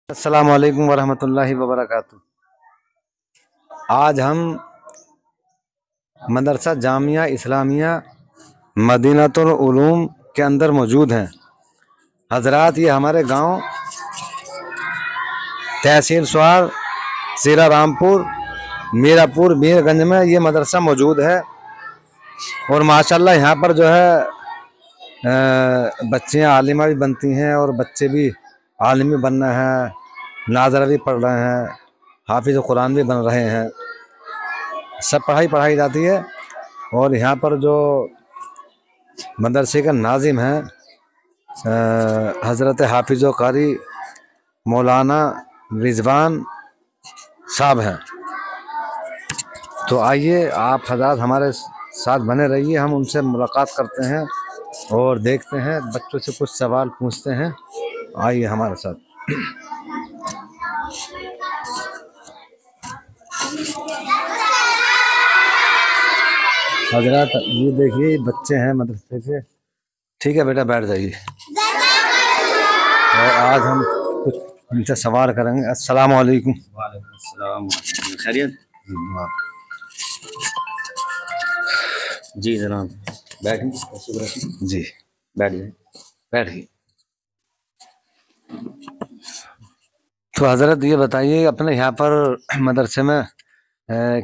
السلام علیکم ورحمۃ اللہ وبرکاتہ۔ آج ہم مدرسہ جامعہ اسلامیہ مدینۃ العلوم کے اندر موجود ہیں۔ حضرات، یہ ہمارے گاؤں تحصیل سوار، ضلع رامپور، میرا پور، میر گنج میں یہ مدرسہ موجود ہے۔ اور ماشاءاللہ یہاں پر جو ہے بچیاں عالمہ بھی بنتی ہیں اور بچے بھی عالمی بن رہے ہیں، ناظرہ بھی پڑھ رہے ہیں، حافظ قرآن بھی بن رہے ہیں، سب پڑھائی جاتی ہے۔ اور یہاں پر جو مدرسے کا ناظم ہے حضرت حافظ و قاری مولانا رضوان صاحب ہیں۔ تو آئیے آپ حضرات ہمارے ساتھ بنے رہیے، ہم ان سے ملاقات کرتے ہیں اور دیکھتے ہیں، بچوں سے کچھ سوال پوچھتے ہیں۔ آئیے ہمارے ساتھ۔ حضرات یہ دیکھیے، یہ بچے ہیں مدرسے سے، ٹھیک ہے بیٹا بیٹھ جائیے، اور آج ہم کچھ ان سے سوال کریں گے۔ السلام علیکم۔ وعلیکم السلام، خیریت؟ جی جناب، بیٹھیں جی بیٹھیے۔ تو حضرت یہ بتائیے، اپنے یہاں پر مدرسے میں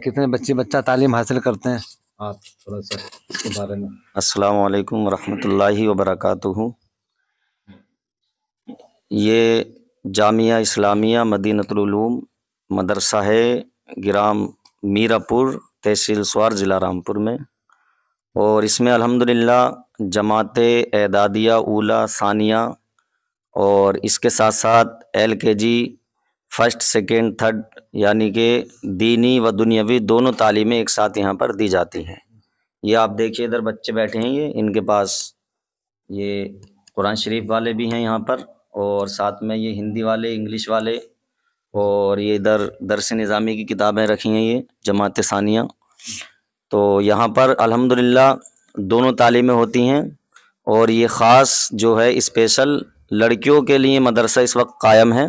کتنے بچہ تعلیم حاصل کرتے ہیں؟ آپ تھوڑا سا اس کے بارے میں۔ السلام علیکم ورحمۃ اللہ وبرکاتہ۔ یہ جامعہ اسلامیہ مدینۃ العلوم مدرسہ ہے، گرام میرا پور، تحصیل سوار، ضلع رامپور میں۔ اور اس میں الحمدللہ جماعت اعدادیہ اولیٰ ثانیہ اور اس کے ساتھ ساتھ LKG فرسٹ سیکنڈ تھرڈ، یعنی کہ دینی و دنیاوی دونوں تعلیمیں ایک ساتھ یہاں پر دی جاتی ہیں۔ یہ آپ دیکھیے ادھر بچے بیٹھے ہیں، یہ ان کے پاس یہ قرآن شریف والے بھی ہیں یہاں پر، اور ساتھ میں یہ ہندی والے، انگلش والے، اور یہ ادھر درس نظامی کی کتابیں رکھی ہیں، یہ جماعت ثانیہ۔ تو یہاں پر الحمدللہ دونوں تعلیمیں ہوتی ہیں، اور یہ خاص جو ہے اسپیشل لڑکیوں کے لیے مدرسہ اس وقت قائم ہے،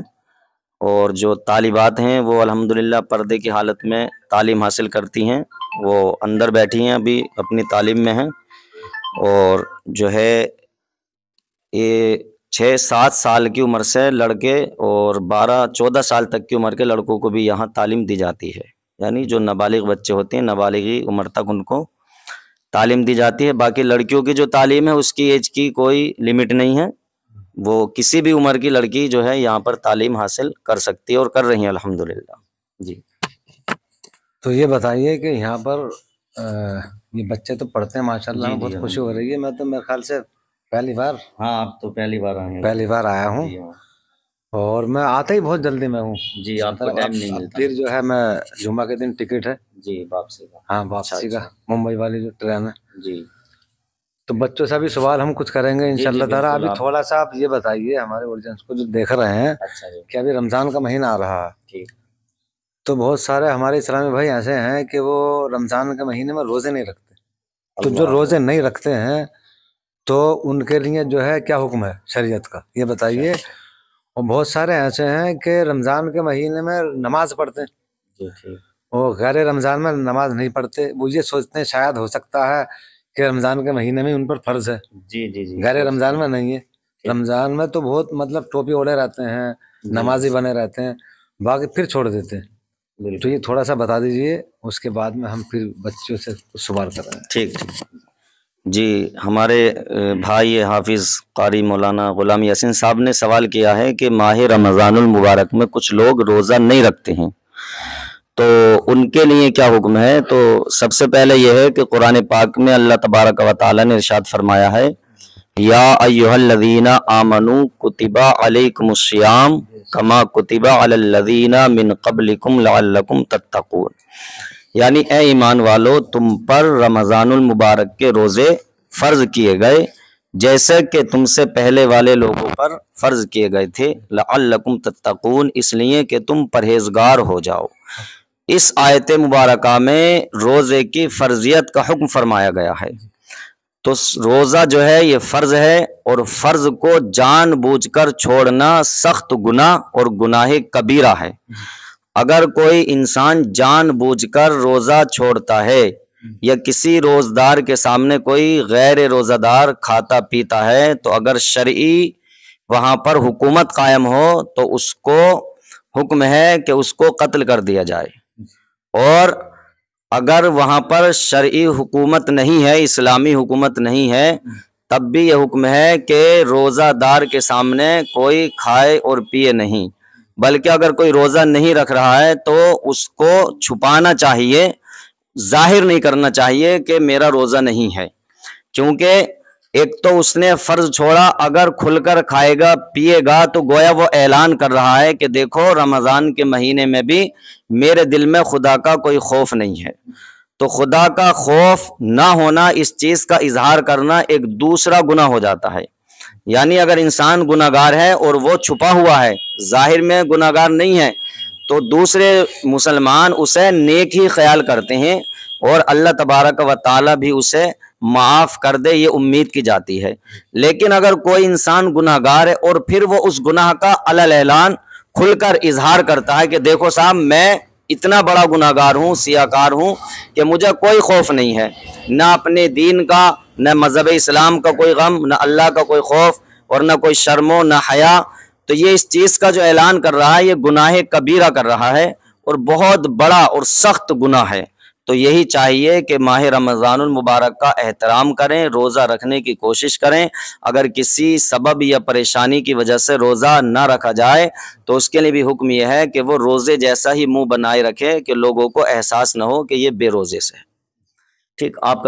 اور جو طالبات ہیں وہ الحمدللہ پردے کی حالت میں تعلیم حاصل کرتی ہیں، وہ اندر بیٹھی ہیں، ابھی اپنی تعلیم میں ہیں۔ اور جو ہے یہ 6-7 سال کی عمر سے لڑکے اور 12-14 سال تک کی عمر کے لڑکوں کو بھی یہاں تعلیم دی جاتی ہے، یعنی جو نابالغ بچے ہوتے ہیں نابالغی عمر تک ان کو تعلیم دی جاتی ہے۔ باقی لڑکیوں کی جو تعلیم ہے اس کی ایج کی کوئی لمٹ نہیں ہے، وہ کسی بھی عمر کی لڑکی جو ہے یہاں پر تعلیم حاصل کر سکتی ہے اور کر رہی ہیں الحمدللہ۔ جی تو یہ بتائیے کہ یہاں پر یہ بچے تو پڑھتے ہیں ماشاءاللہ، جی، بہت خوشی ہو رہی ہے۔ میں تو میرے خیال سے پہلی بار ہاں، آپ تو پہلی بار آئے ہیں؟ پہلی بار آیا ہوں، جی ہاں۔ اور میں آتا ہی بہت جلدی میں ہوں۔ جی، آپ کو ٹائم نہیں ملتا۔ پھر جو ہے میں جمعہ کے دن ٹکٹ ہے، جی، واپسی کا۔ ہاں واپسی کا، ممبئی والی جو ٹرین ہے۔ جی تو بچوں سے بھی سوال ہم کچھ کریں گے انشاءاللہ تعالیٰ۔ ابھی تھوڑا سا آپ یہ بتائیے ہمارے آڈینس کو جو دیکھ رہے ہیں اچھا جی، کہ ابھی رمضان کا مہینہ آ رہا ہے، ٹھیک۔ تو بہت سارے ہمارے اسلامی بھائی ایسے ہیں کہ وہ رمضان کے مہینے میں روزے نہیں رکھتے۔ تو جو روزے نہیں رکھتے ہیں تو ان کے لیے جو ہے کیا حکم ہے شریعت کا، یہ بتائیے۔ اور بہت سارے ایسے ہیں کہ رمضان کے مہینے میں نماز پڑھتے ہیں، جی ٹھیک۔ اور غیر رمضان میں نماز نہیں پڑھتے۔ وہ یہ سوچتے ہیں شاید ہو سکتا ہے کہ رمضان کے مہینے میں ان پر فرض ہے، جی جی جی، غیر رمضان میں نہیں ہے۔ رمضان میں تو بہت مطلب ٹوپی اوڑے رہتے ہیں، نمازی بنے رہتے ہیں، باقی پھر چھوڑ دیتے ہیں۔ تو یہ تھوڑا سا بتا دیجئے، اس کے بعد میں ہم پھر بچوں سے سوال کر رہے ہیں۔ ٹھیک ٹھیک۔ جی، ہمارے بھائی حافظ قاری مولانا غلام یاسین صاحب نے سوال کیا ہے کہ ماہ رمضان المبارک میں کچھ لوگ روزہ نہیں رکھتے ہیں، تو ان کے لیے کیا حکم ہے؟ تو سب سے پہلے یہ ہے کہ قرآن پاک میں اللہ تبارک و تعالیٰ نے ارشاد فرمایا ہے، یا ایھا الذین آمنوا کتب علیکم الصیام کما کتب علی الذین من قبلکم لعلکم تتقون، یعنی اے ایمان والو، تم پر رمضان المبارک کے روزے فرض کیے گئے جیسے کہ تم سے پہلے والے لوگوں پر فرض کیے گئے تھے، لعلکم تتقون، اس لیے کہ تم پرہیزگار ہو جاؤ۔ اس آیت مبارکہ میں روزے کی فرضیت کا حکم فرمایا گیا ہے۔ تو روزہ جو ہے یہ فرض ہے، اور فرض کو جان بوجھ کر چھوڑنا سخت گناہ اور گناہ کبیرہ ہے۔ اگر کوئی انسان جان بوجھ کر روزہ چھوڑتا ہے یا کسی روزدار کے سامنے کوئی غیر روزہ دار کھاتا پیتا ہے، تو اگر شرعی وہاں پر حکومت قائم ہو تو اس کو حکم ہے کہ اس کو قتل کر دیا جائے، اور اگر وہاں پر شرعی حکومت نہیں ہے، اسلامی حکومت نہیں ہے، تب بھی یہ حکم ہے کہ روزہ دار کے سامنے کوئی کھائے اور پیے نہیں، بلکہ اگر کوئی روزہ نہیں رکھ رہا ہے تو اس کو چھپانا چاہیے، ظاہر نہیں کرنا چاہیے کہ میرا روزہ نہیں ہے، کیونکہ ایک تو اس نے فرض چھوڑا، اگر کھل کر کھائے گا پیے گا تو گویا وہ اعلان کر رہا ہے کہ دیکھو رمضان کے مہینے میں بھی میرے دل میں خدا کا کوئی خوف نہیں ہے۔ تو خدا کا خوف نہ ہونا، اس چیز کا اظہار کرنا ایک دوسرا گناہ ہو جاتا ہے۔ یعنی اگر انسان گناہگار ہے اور وہ چھپا ہوا ہے، ظاہر میں گناہگار نہیں ہے، تو دوسرے مسلمان اسے نیک ہی خیال کرتے ہیں اور اللہ تبارک و تعالی بھی اسے معاف کر دے، یہ امید کی جاتی ہے۔ لیکن اگر کوئی انسان گناہگار ہے اور پھر وہ اس گناہ کا علی اعلان کھل کر اظہار کرتا ہے کہ دیکھو صاحب میں اتنا بڑا گناہگار ہوں، سیاکار ہوں کہ مجھے کوئی خوف نہیں ہے، نہ اپنے دین کا، نہ مذہب اسلام کا کوئی غم، نہ اللہ کا کوئی خوف، اور نہ کوئی شرم و نہ حیا، تو یہ اس چیز کا جو اعلان کر رہا ہے یہ گناہ کبیرہ کر رہا ہے اور بہت بڑا اور سخت گناہ ہے۔ تو یہی چاہیے کہ ماہ رمضان المبارک کا احترام کریں، روزہ رکھنے کی کوشش کریں۔ اگر کسی سبب یا پریشانی کی وجہ سے روزہ نہ رکھا جائے تو اس کے لیے بھی حکم یہ ہے کہ وہ روزے جیسا ہی منہ بنائے رکھے کہ لوگوں کو احساس نہ ہو کہ یہ بے روزے سے ہے۔ ٹھیک، آپ کا